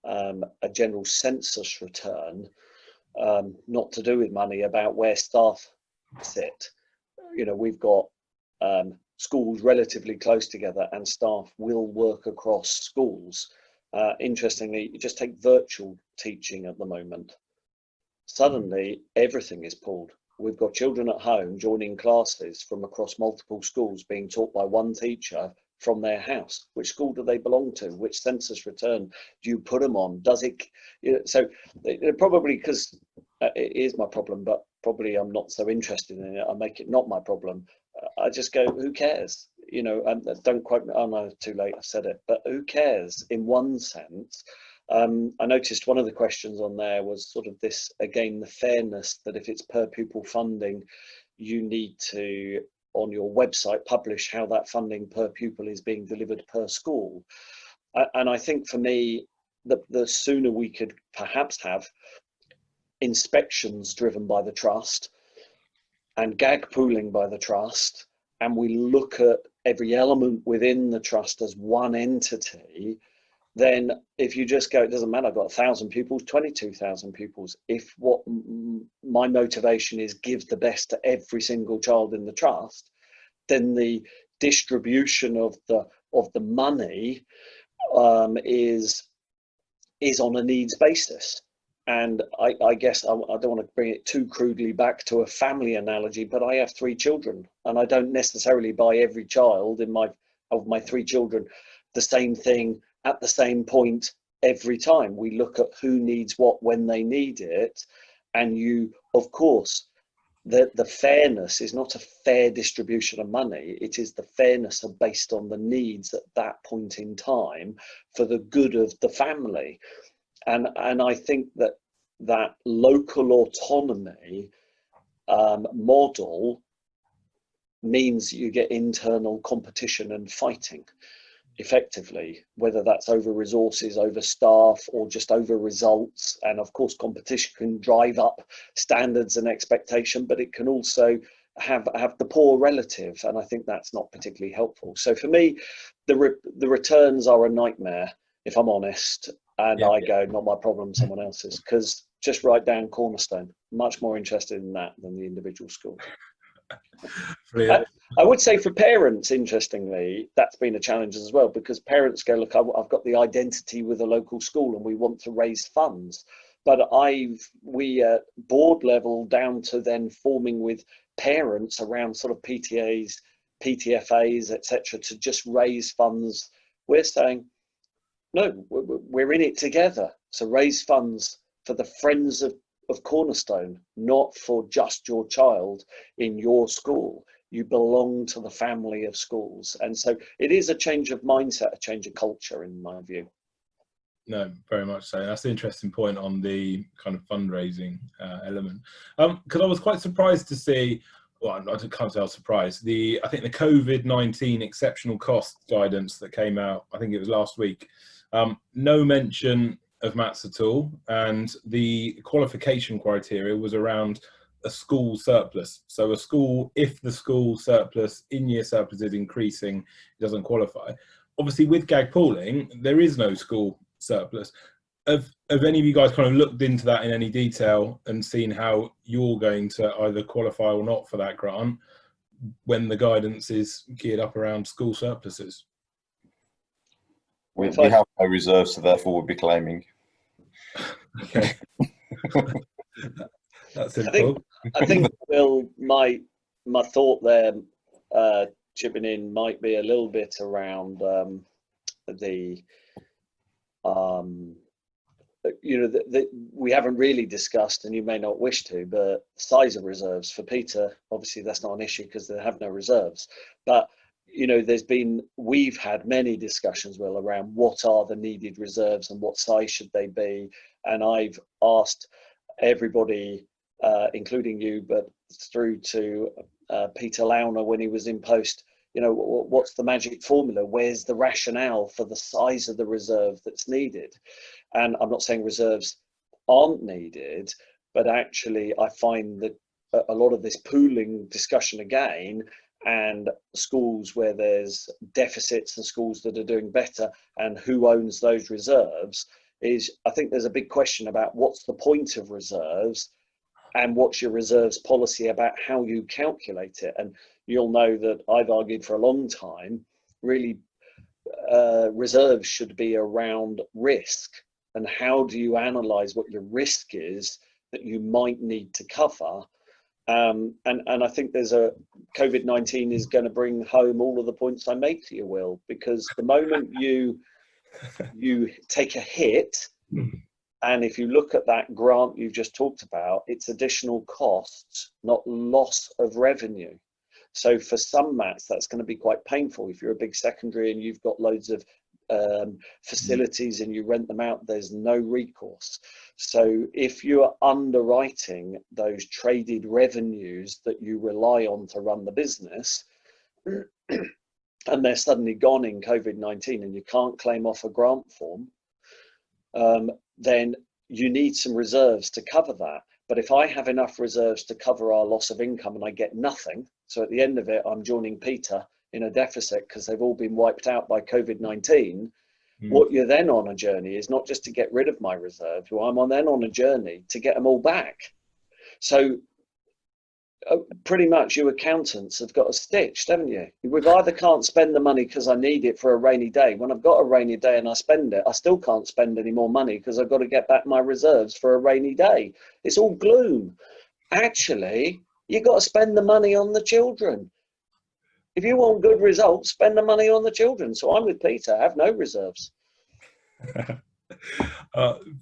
a general census return, not to do with money, about where staff sit. We've got schools relatively close together, and staff will work across schools. Interestingly, you just take virtual teaching at the moment. Suddenly, everything is pulled. We've got children at home joining classes from across multiple schools being taught by one teacher from their house. Which school do they belong to? Which census return do you put them on? Does it? So probably, because it is my problem, but probably I'm not so interested in it. I make it not my problem. I just go, who cares? And don't quote me. Oh no, too late. I've said it. But who cares? In one sense. I noticed one of the questions on there was sort of this, again, the fairness that if it's per pupil funding, you need to, on your website, publish how that funding per pupil is being delivered per school. And I think for me, the sooner we could perhaps have inspections driven by the trust and GAG pooling by the trust, and we look at every element within the trust as one entity, then if you just go, it doesn't matter, I've got 1,000 pupils, 22,000 pupils. If what my motivation is give the best to every single child in the trust, then the distribution of the money is on a needs basis. And I guess I don't want to bring it too crudely back to a family analogy, but I have 3 children, and I don't necessarily buy every child of my 3 children the same thing at the same point every time. We look at who needs what when they need it, and of course, the fairness is not a fair distribution of money. It is the fairness based on the needs at that point in time for the good of the family. And I think that local autonomy model means you get internal competition and fighting effectively, whether that's over resources, over staff, or just over results. And of course, competition can drive up standards and expectation, but it can also have the poor relative, and I think that's not particularly helpful. So for me, the returns are a nightmare, if I'm honest, and I go, not my problem, someone else's, because just write down Cornerstone. Much more interested in that than the individual school. I would say for parents, interestingly, that's been a challenge as well, because parents go, look, I've got the identity with a local school and we want to raise funds. But we at board level down to then forming with parents around sort of PTAs, PTFAs, etc., to just raise funds. We're saying, no, we're in it together. So raise funds for the friends of Cornerstone, not for just your child in your school. You belong to the family of schools. And so it is a change of mindset, a change of culture, in my view. No, very much so. That's an interesting point on the kind of fundraising element. Because I was quite surprised to see, well, I can't say I was surprised, I think the COVID-19 exceptional cost guidance that came out, I think it was last week, no mention of maths at all, and the qualification criteria was around a school surplus. So a school, if the school surplus, in-year surplus is increasing, it doesn't qualify. Obviously with GAG pooling, there is no school surplus. Have any of you guys kind of looked into that in any detail and seen how you're going to either qualify or not for that grant when the guidance is geared up around school surpluses? We have no reserves, so therefore we'll be claiming. Okay. That's simple. I think Will, my thought there, chipping in, might be a little bit around we haven't really discussed, and you may not wish to, but size of reserves. For Peter, obviously that's not an issue because they have no reserves. But you know, we've had many discussions, Will, around what are the needed reserves and what size should they be. And I've asked everybody, including you, but through to Peter Launer when he was in post, you know, what's the magic formula? Where's the rationale for the size of the reserve that's needed? And I'm not saying reserves aren't needed, but actually I find that a lot of this pooling discussion again, and schools where there's deficits and schools that are doing better and who owns those reserves, is I think there's a big question about what's the point of reserves and what's your reserves policy about how you calculate it. And you'll know that I've argued for a long time, really reserves should be around risk, and how do you analyze what your risk is that you might need to cover. And I think there's COVID-19 is going to bring home all of the points I make to you, Will, because the moment you take a hit, and if you look at that grant you've just talked about, it's additional costs, not loss of revenue. So for some mats, that's going to be quite painful. If you're a big secondary and you've got loads of facilities and you rent them out, there's no recourse. So if you're underwriting those traded revenues that you rely on to run the business, and they're suddenly gone in COVID-19 and you can't claim off a grant form, then you need some reserves to cover that. But if I have enough reserves to cover our loss of income and I get nothing, so at the end of it, I'm joining Peter in a deficit because they've all been wiped out by COVID-19, what you're then on a journey is not just to get rid of my reserve, I'm then on a journey to get them all back. So pretty much you accountants have got a stitched, haven't you? We've either can't spend the money because I need it for a rainy day. When I've got a rainy day and I spend it, I still can't spend any more money because I've got to get back my reserves for a rainy day. It's all gloom. Actually, you've got to spend the money on the children. If you want good results, spend the money on the children. So I'm with Peter, have no reserves.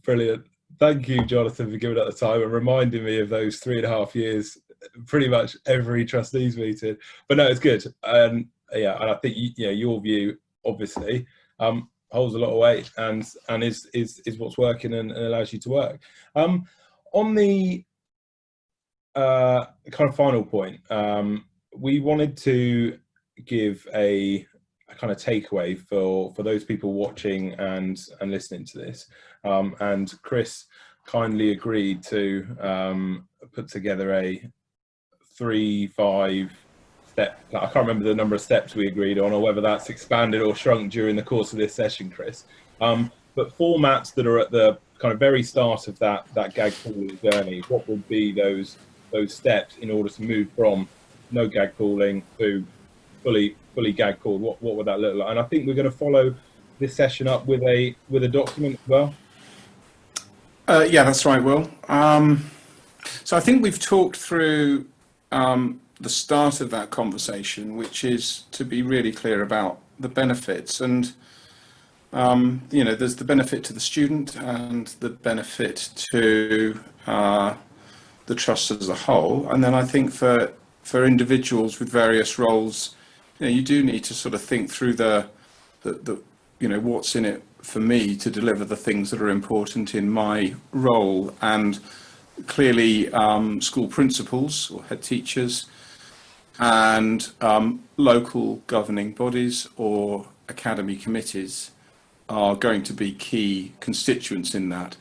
Brilliant. Thank you, Jonathan, for giving up the time and reminding me of those 3.5 years, pretty much every trustees meeting. But no, it's good. Yeah, and I think your view obviously holds a lot of weight and is what's working and allows you to work. On the kind of final point, we wanted to give a kind of takeaway for those people watching and listening to this, and Chris kindly agreed to put together a 3-5 step, I can't remember the number of steps we agreed on or whether that's expanded or shrunk during the course of this session, Chris, but formats that are at the kind of very start of that GAG pooling journey. What would be those steps in order to move from no GAG pooling to fully GAG pooled? What would that look like? And I think we're going to follow this session up with a document as well. Yeah, that's right, Will. So I think we've talked through the start of that conversation, which is to be really clear about the benefits. And there's the benefit to the student and the benefit to the trust as a whole. And then I think for individuals with various roles, you do need to sort of think through the what's in it for me to deliver the things that are important in my role. And clearly school principals or head teachers and local governing bodies or academy committees are going to be key constituents in that.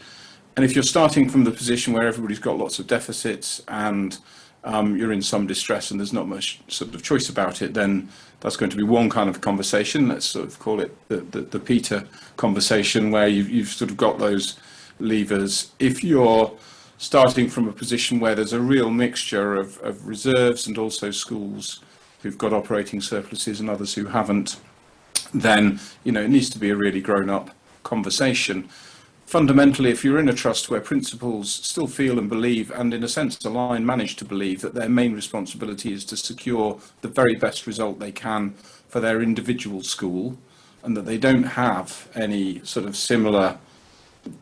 And if you're starting from the position where everybody's got lots of deficits and you're in some distress and there's not much sort of choice about it, then that's going to be one kind of conversation. Let's sort of call it the Peter conversation, where you've sort of got those levers. If you're starting from a position where there's a real mixture of reserves and also schools who've got operating surpluses and others who haven't, then it needs to be a really grown-up conversation. Fundamentally, if you're in a trust where principals still feel and believe, and in a sense the line manage to believe, that their main responsibility is to secure the very best result they can for their individual school, and that they don't have any sort of similar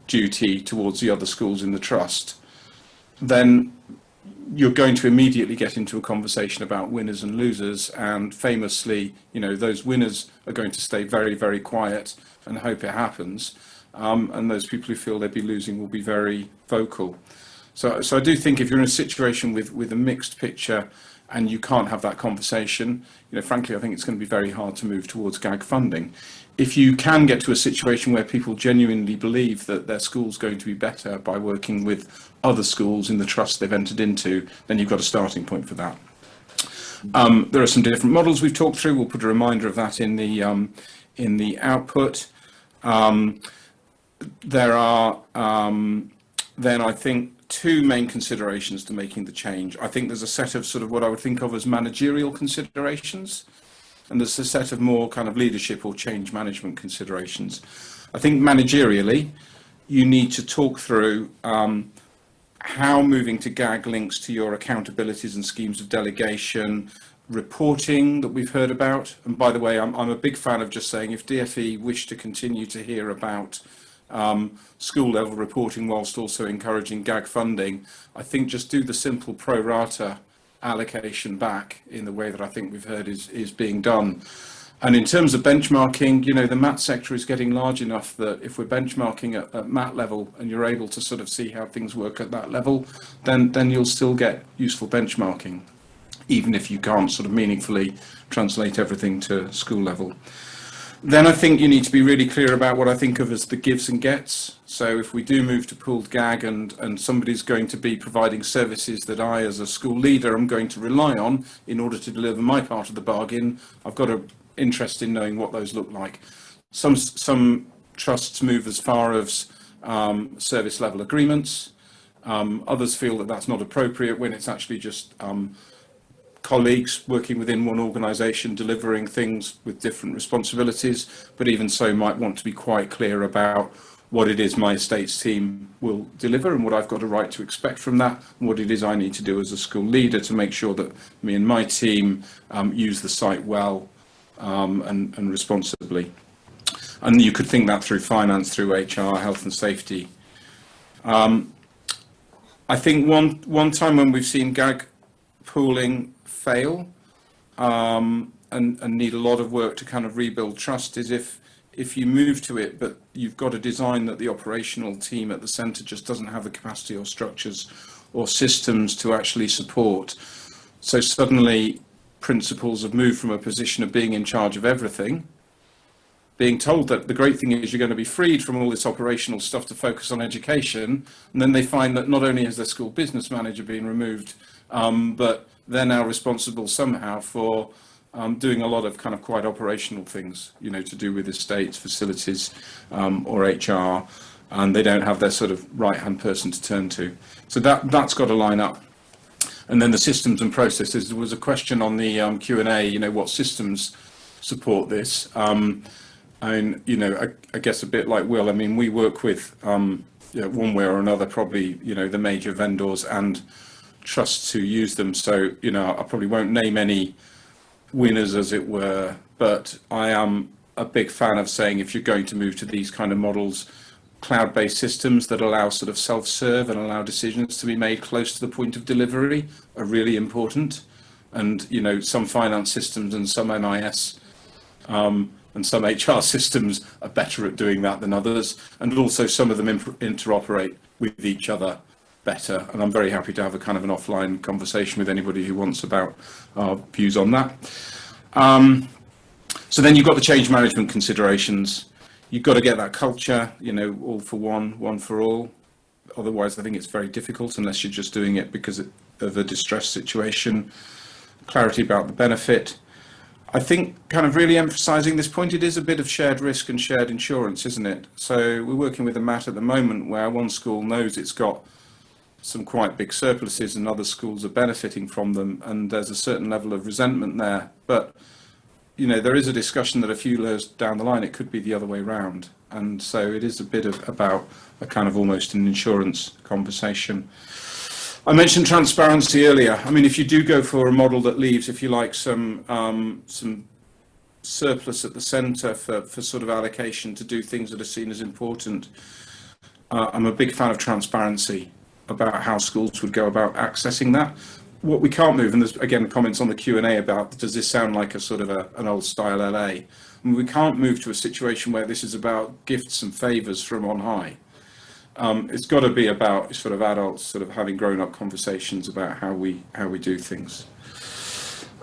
duty towards the other schools in the trust, then you're going to immediately get into a conversation about winners and losers, and famously, those winners are going to stay very, very quiet and hope it happens, and those people who feel they'd be losing will be very vocal. So I do think if you're in a situation with a mixed picture and you can't have that conversation, frankly, I think it's going to be very hard to move towards GAG funding. If you can get to a situation where people genuinely believe that their school's going to be better by working with other schools in the trust they've entered into, then you've got a starting point for that. There are some different models we've talked through. We'll put a reminder of that in the output. There are then, I think, two main considerations to making the change. I think there's a set of sort of what I would think of as managerial considerations, and there's a set of more kind of leadership or change management considerations. I think managerially, you need to talk through how moving to GAG links to your accountabilities and schemes of delegation, reporting that we've heard about. And by the way, I'm a big fan of just saying if DfE wish to continue to hear about school level reporting whilst also encouraging GAG funding, I think just do the simple pro rata allocation back in the way that I think we've heard is being done. And in terms of benchmarking, the MAT sector is getting large enough that if we're benchmarking at MAT level and you're able to sort of see how things work at that level, then you'll still get useful benchmarking, even if you can't sort of meaningfully translate everything to school level. Then I think you need to be really clear about what I think of as the gives and gets. So if we do move to pooled GAG and somebody's going to be providing services that I, as a school leader, am going to rely on in order to deliver my part of the bargain, I've got an interest in knowing what those look like. Some trusts move as far as service level agreements. Others feel that that's not appropriate when it's actually just colleagues working within one organisation delivering things with different responsibilities, but even so might want to be quite clear about what it is my estates team will deliver and what I've got a right to expect from that, and what it is I need to do as a school leader to make sure that me and my team use the site well and responsibly. And you could think that through finance, through HR, health and safety. I think one time when we've seen GAG pooling fail and need a lot of work to kind of rebuild trust is if you move to it, but you've got a design that the operational team at the centre just doesn't have the capacity or structures or systems to actually support. So suddenly principals have moved from a position of being in charge of everything, being told that the great thing is you're going to be freed from all this operational stuff to focus on education, and then they find that not only has their school business manager been removed, but they're now responsible somehow for doing a lot of kind of quite operational things, to do with estates, facilities, or HR, and they don't have their sort of right-hand person to turn to. So that's got to line up. And then the systems and processes. There was a question on the Q&A, what systems support this? I guess a bit like Will, we work with, one way or another, probably, the major vendors and trusts who use them. So, I probably won't name any winners, as it were, but I am a big fan of saying if you're going to move to these kind of models, cloud-based systems that allow sort of self-serve and allow decisions to be made close to the point of delivery are really important. And, some finance systems and some MIS and some HR systems are better at doing that than others. And also some of them interoperate with each other better. And I'm very happy to have a kind of an offline conversation with anybody who wants about our views on that. So then you've got the change management considerations. You've got to get that culture, all for one, one for all. Otherwise, I think it's very difficult unless you're just doing it because of a distressed situation. Clarity about the benefit. I think kind of really emphasising this point, it is a bit of shared risk and shared insurance, isn't it? So we're working with a MAT at the moment where one school knows it's got some quite big surpluses and other schools are benefiting from them, and there's a certain level of resentment there. But there is a discussion that a few years down the line it could be the other way round, and so it is a bit about a kind of almost an insurance conversation. I mentioned transparency earlier. If you do go for a model that leaves, if you like, some surplus at the centre for sort of allocation to do things that are seen as important, I'm a big fan of transparency. about how schools would go about accessing that. What we can't move, and there's again comments on the Q&A about, does this sound like a sort of an old style LA? I mean, we can't move to a situation where this is about gifts and favours from on high. It's got to be about sort of adults sort of having grown-up conversations about how we do things.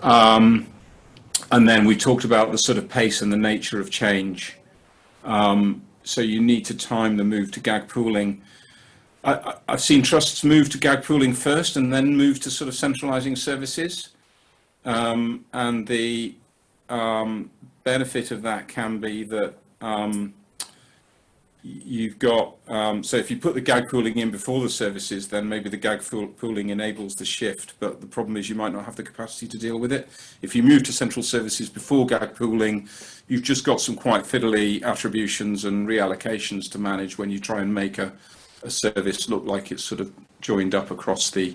And then we talked about the sort of pace and the nature of change. So you need to time the move to GAG pooling. I've seen trusts move to GAG pooling first and then move to sort of centralising services. And the benefit of that can be that you've got, so if you put the GAG pooling in before the services, then maybe the GAG pooling enables the shift, but the problem is you might not have the capacity to deal with it. If you move to central services before GAG pooling, you've just got some quite fiddly attributions and reallocations to manage when you try and make a service look like it's sort of joined up across the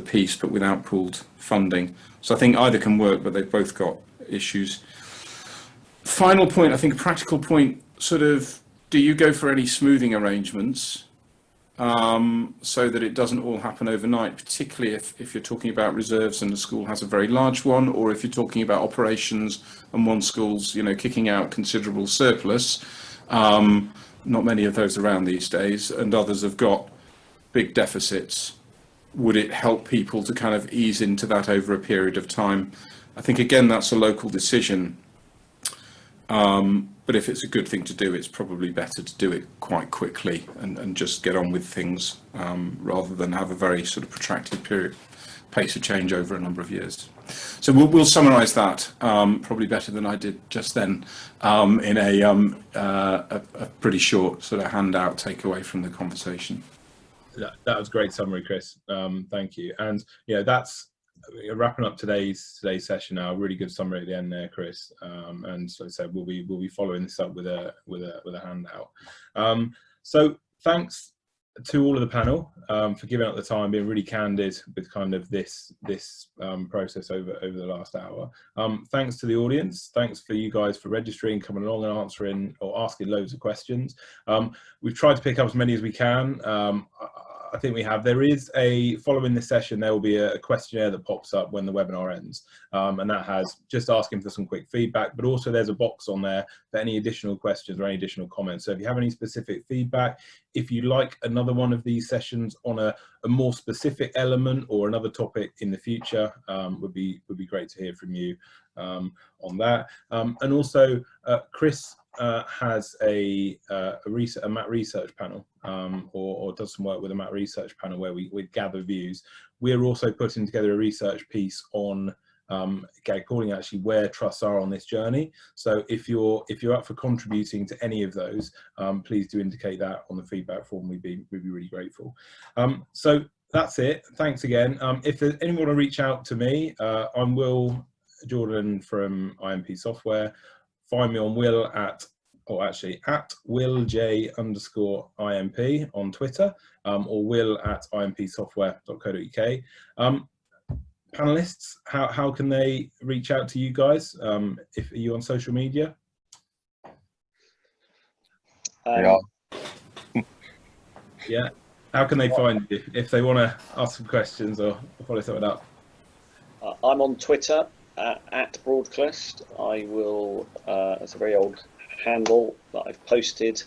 piece, but without pooled funding. So I think either can work, but they've both got issues. Final point, I think a practical point, sort of, do you go for any smoothing arrangements so that it doesn't all happen overnight, particularly if you're talking about reserves and the school has a very large one, or if you're talking about operations and one school's, you know, kicking out considerable surplus. Not many of those around these days, and others have got big deficits. Would it help people to kind of ease into that over a period of time? I think, again, that's a local decision. But if it's a good thing to do, it's probably better to do it quite quickly and just get on with things rather than have a very sort of protracted pace of change over a number of years. So we'll summarise that probably better than I did just then in a pretty short sort of handout takeaway from the conversation. That was a great summary, Chris. Thank you. And yeah, that's wrapping up today's session now. A really good summary at the end there, Chris. And so I said we'll be following this up with a handout. So thanks to all of the panel for giving up the time, being really candid with kind of this process over the last hour. Thanks to the audience. Thanks for you guys for registering, coming along and answering or asking loads of questions. We've tried to pick up as many as we can. I think we have. There is following this session, there will be a questionnaire that pops up when the webinar ends. And that has just asking for some quick feedback, but also there's a box on there for any additional questions or any additional comments. So if you have any specific feedback, if you like another one of these sessions on a more specific element or another topic in the future, would be great to hear from you on that. And also, Chris has a MAT research panel or does some work with a MAT research panel where we gather views. We're also putting together a research piece on GAG pooling, actually, where trusts are on this journey. So if you're up for contributing to any of those, please do indicate that on the feedback form. We'd be really grateful. So that's it. Thanks again. If there's anyone want to reach out to me, I'm Will Jordan from IMP Software. Find me on Will at WillJ_IMP on Twitter, or Will at impsoftware.co.uk. Panelists, how can they reach out to you guys? Are you on social media? Yeah. Yeah. How can they find you if they want to ask some questions or follow something up? I'm on Twitter at Broadclist. I will, it's a very old handle that I've posted,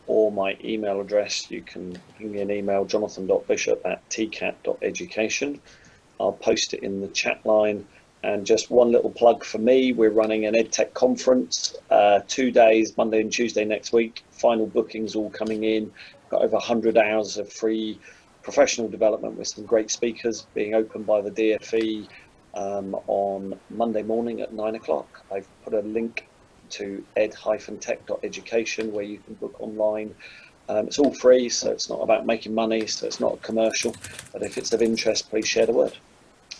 or my email address. You can ping me an email, jonathan.bishop@tcat.education. I'll post it in the chat line. And just one little plug for me, we're running an EdTech conference, 2 days, Monday and Tuesday next week. Final bookings all coming in. Got over 100 hours of free professional development with some great speakers being opened by the DFE on Monday morning at 9 o'clock. I've put a link to ed-tech.education where you can book online. It's all free, so it's not about making money, so it's not commercial, but if it's of interest, please share the word.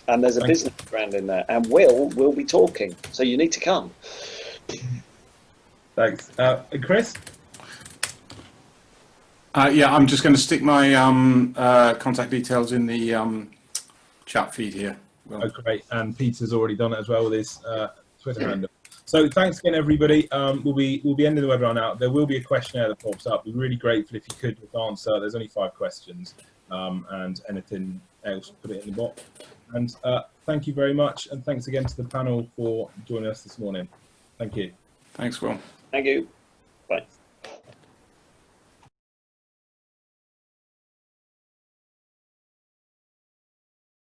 And there's a business brand in there, and we'll be talking, so you need to come. Thanks. And Chris? Yeah, I'm just going to stick my contact details in the chat feed here. Well, Oh, great. And Peter's already done it as well with his Twitter handle. So thanks again, everybody. We'll be ending the webinar now. There will be a questionnaire that pops up. We're really grateful if you could just answer. There's only 5 questions, and anything else, put it in the box. And thank you very much, and thanks again to the panel for joining us this morning. Thank you. Thanks, Will. Thank you.